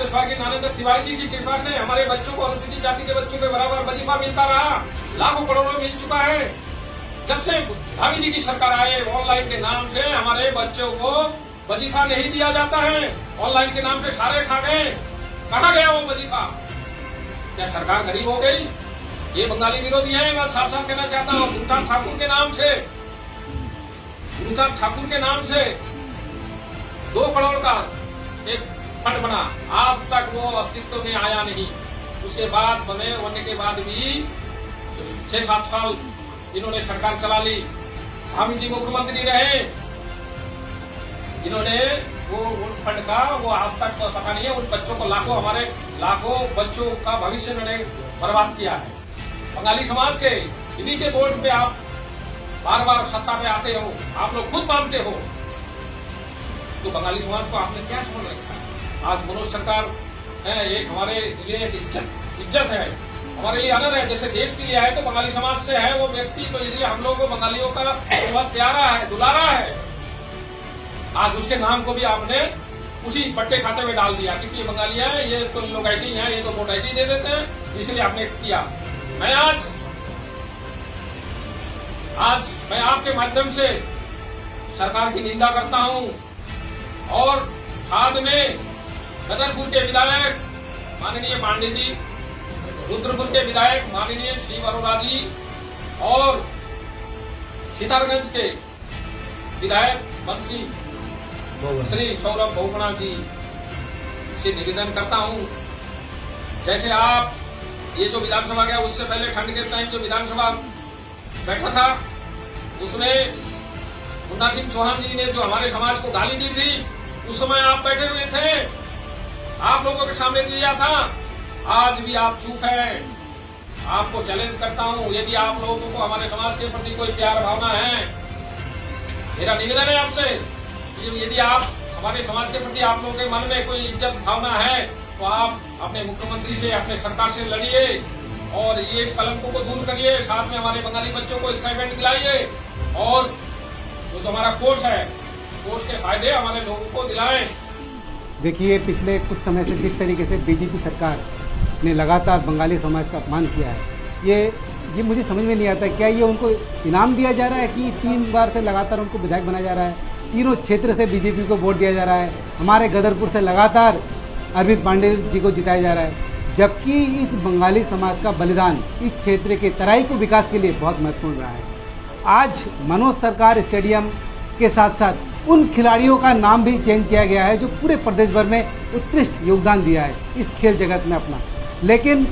अपने स्वर्गीय ज्ञानेंद्र तिवारी जी की कृपा से हमारे बच्चों को, अनुसूचित जाति के बच्चों के बराबर वजीफा मिलता रहा, लाखों करोड़ों मिल चुका है। जब से धामी जी की सरकार आए, ऑनलाइन के नाम से हमारे बच्चों को वजीफा नहीं दिया जाता है। ऑनलाइन के नाम से सारे खा गए। कहाँ गया वो वजीफा? क्या सरकार गरीब हो गई? ये बंगाली विरोधी है। मैं साफ साफ कहना चाहता हूँ, गुरुसाहिब ठाकुर के नाम से, गुरुसाहिब ठाकुर के नाम से 2 करोड़ का एक फंड बना, आज तक वो अस्तित्व में आया नहीं। उसके बाद बनने के बाद भी 6-7 साल इन्होंने सरकार चला ली। धामी जी मुख्यमंत्री रहे, इन्होंने वो उस फंड का वो आज तक पता नहीं है। उन बच्चों को हमारे लाखों बच्चों का भविष्य इन्होंने बर्बाद किया है। बंगाली समाज के इन्हीं के वोट पे आप बार बार सत्ता पे आते हो, आप लोग खुद मानते हो। तो बंगाली समाज को आपने क्या समझ रखा है? आज मनोज सरकार है, एक हमारे लिए एक इज्जत है, हमारे लिए आनंद है। जैसे देश के लिए है तो बंगाली समाज से है वो व्यक्ति, तो इसलिए हम लोगों को बंगालियों का बहुत प्यारा है, दुलारा है। आज उसके नाम को भी आपने उसी पट्टे खाते में डाल दिया, क्योंकि ये बंगालियां हैं, ये तो लोग ऐसे ही हैं, ये तो वोट ऐसे ही दे देते हैं, इसलिए आपने किया। मैं आपके माध्यम से सरकार की निंदा करता हूं और साथ में बदरपुर के विधायक माननीय पांडे जी, रुद्रपुर के विधायक माननीय शिव अरोड़ा जी और सितारगंज के विधायक मंत्री श्री सौरभ भोगना जी से निवेदन करता हूं, जैसे आप ये जो विधानसभा गया उससे पहले ठंड के टाइम जो विधानसभा बैठा था उसमें मुन्ना सिंह चौहान जी ने जो हमारे समाज को गाली दी थी, उस समय आप बैठे हुए थे, आप लोगों के सामने दिया था। आज भी आप चुप हैं। आपको चैलेंज करता हूं, यदि आप लोगों को हमारे समाज के प्रति कोई प्यार भावना है, मेरा निवेदन है आपसे, यदि आप हमारे समाज के प्रति आप लोगों के मन में कोई इज्जत भावना है तो आप अपने मुख्यमंत्री से, अपने सरकार से लड़िए और ये इस कलंकों को दूर करिए। साथ में हमारे बंगाली बच्चों को स्टाइपेंड दिलाइए और जो हमारा कोर्स है, कोर्स के फायदे हमारे लोगों को दिलाएं। देखिए, पिछले कुछ समय से जिस तरीके से बीजेपी सरकार ने लगातार बंगाली समाज का अपमान किया है, ये मुझे समझ में नहीं आता। क्या ये उनको इनाम दिया जा रहा है कि 3 बार से लगातार उनको विधायक बनाया जा रहा है? तीनों क्षेत्र से बीजेपी को वोट दिया जा रहा है। हमारे गदरपुर से लगातार अरविंद पांडे जी को जिताया जा रहा है, जबकि इस बंगाली समाज का बलिदान इस क्षेत्र के तराई को विकास के लिए बहुत महत्वपूर्ण रहा है। आज मनोज सरकार स्टेडियम के साथ साथ उन खिलाड़ियों का नाम भी चेंज किया गया है जो पूरे प्रदेश भर में उत्कृष्ट योगदान दिया है इस खेल जगत में अपना। लेकिन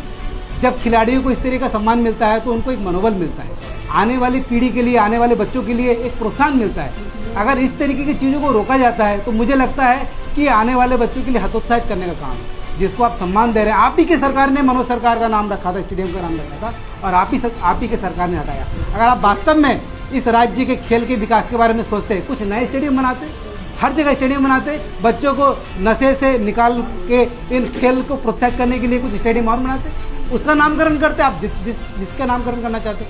जब खिलाड़ियों को इस तरह का सम्मान मिलता है तो उनको एक मनोबल मिलता है, आने वाली पीढ़ी के लिए, आने वाले बच्चों के लिए एक प्रोत्साहन मिलता है। अगर इस तरीके की चीज़ों को रोका जाता है तो मुझे लगता है कि आने वाले बच्चों के लिए हतोत्साहित करने का काम है, जिसको आप सम्मान दे रहे हैं। आप ही की सरकार ने मनोज सरकार का नाम रखा था, स्टेडियम का नाम रखा था, और आप ही के सरकार ने हटाया। अगर आप वास्तव में इस राज्य के खेल के विकास के बारे में सोचते, कुछ नए स्टेडियम बनाते, हर जगह स्टेडियम बनाते, बच्चों को नशे से निकाल के इन खेल को प्रोत्साहित करने के लिए कुछ स्टेडियम और बनाते, उसका नामकरण करते। आप जिसका नामकरण करना चाहते,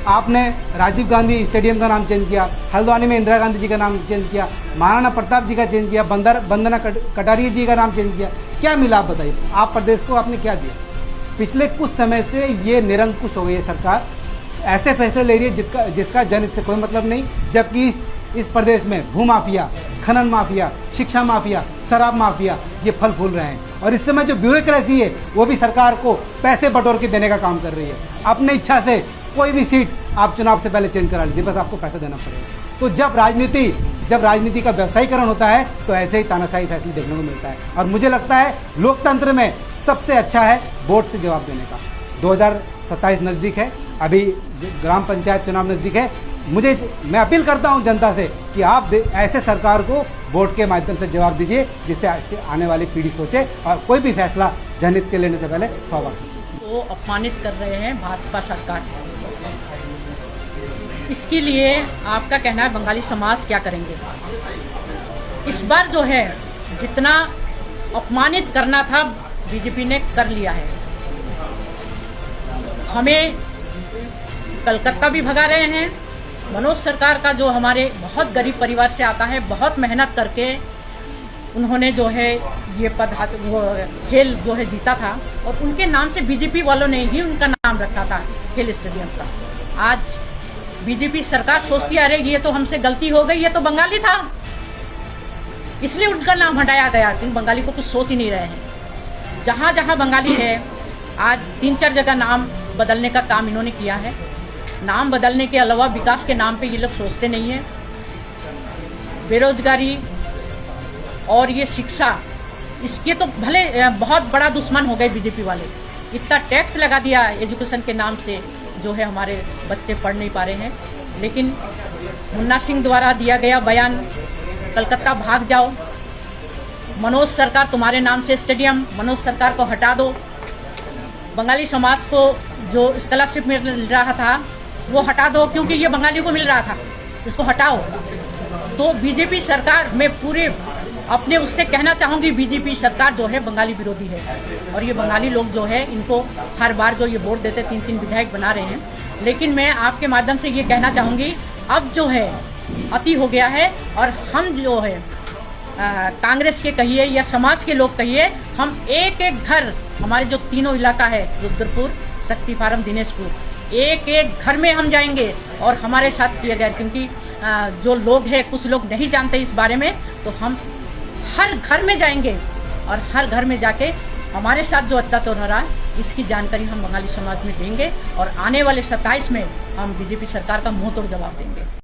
आपने राजीव गांधी स्टेडियम का नाम चेंज किया, हल्द्वानी में इंदिरा गांधी जी का नाम चेंज किया, महाराणा प्रताप जी का चेंज किया, वंदना कटारिया जी का नाम चेंज किया। क्या मिला आप बताइए? आप प्रदेश को आपने क्या दिया? पिछले कुछ समय से ये निरंकुश हो गई है सरकार, ऐसे फैसले ले रही है जिसका जनहित से कोई मतलब नहीं, जबकि इस प्रदेश में भू माफिया, खनन माफिया, शिक्षा माफिया, शराब माफिया ये फल फूल रहे हैं। और इस समय जो ब्यूरोक्रेसी है वो भी सरकार को पैसे बटोर के देने का काम कर रही है। अपनी इच्छा से कोई भी सीट आप चुनाव से पहले चेंज करा लीजिए, बस आपको पैसा देना पड़ेगा। तो जब राजनीति का व्यवसायीकरण होता है तो ऐसे ही तानाशाही फैसले देखने को मिलता है। और मुझे लगता है लोकतंत्र में सबसे अच्छा है वोट से जवाब देने का। 2027 नज़दीक है, अभी ग्राम पंचायत चुनाव नज़दीक है। मैं अपील करता हूं जनता से कि आप ऐसे सरकार को वोट के माध्यम से जवाब दीजिए जिससे आने वाली पीढ़ी सोचे और कोई भी फैसला जनहित के लेने से पहले 100 बार सोचे। वो अपमानित कर रहे हैं भाजपा सरकार। इसके लिए आपका कहना है बंगाली समाज क्या करेंगे? इस बार जो है जितना अपमानित करना था बीजेपी ने कर लिया है। हमें कलकत्ता भी भगा रहे हैं। मनोज सरकार का जो हमारे बहुत गरीब परिवार से आता है, बहुत मेहनत करके उन्होंने जो है ये पद हासिल वो खेल जो है जीता था, और उनके नाम से बीजेपी वालों ने ही उनका नाम रखा था खेल स्टेडियम का। आज बीजेपी सरकार सोचती है अरे ये तो हमसे गलती हो गई, ये तो बंगाली था, इसलिए उनका नाम हटाया गया, क्योंकि बंगाली को कुछ सोच ही नहीं रहे हैं। जहाँ जहाँ बंगाली है, आज 3-4 जगह नाम बदलने का काम इन्होंने किया है। नाम बदलने के अलावा विकास के नाम पे ये लोग सोचते नहीं है। बेरोजगारी और ये शिक्षा, इसके तो भले बहुत बड़ा दुश्मन हो गए बीजेपी वाले। इतना टैक्स लगा दिया एजुकेशन के नाम से, जो है हमारे बच्चे पढ़ नहीं पा रहे हैं। लेकिन मुन्ना सिंह द्वारा दिया गया बयान, कलकत्ता भाग जाओ, मनोज सरकार तुम्हारे नाम से स्टेडियम, मनोज सरकार को हटा दो, बंगाली समाज को जो स्कॉलरशिप मिल रहा था वो हटा दो, क्योंकि ये बंगाली को मिल रहा था, इसको हटाओ। तो बीजेपी सरकार में पूरे अपने उससे कहना चाहूँगी, बीजेपी सरकार जो है बंगाली विरोधी है, और ये बंगाली लोग जो है इनको हर बार जो ये वोट देते 3-3 विधायक बना रहे हैं। लेकिन मैं आपके माध्यम से ये कहना चाहूँगी, अब जो है अति हो गया है, और हम जो है कांग्रेस के कहिए या समाज के लोग कहिए, हम एक एक घर, हमारे जो तीनों इलाका है, रुद्रपुर, शक्ति फार्म, दिनेशपुर, एक एक घर में हम जाएंगे और हमारे साथ किया गया, क्योंकि जो लोग हैं, कुछ लोग नहीं जानते इस बारे में, तो हम हर घर में जाएंगे और हर घर में जाके हमारे साथ जो अत्याचार हो रहा है इसकी जानकारी हम बंगाली समाज में देंगे, और आने वाले 27 में हम बीजेपी सरकार का मुंह तोड़ जवाब देंगे।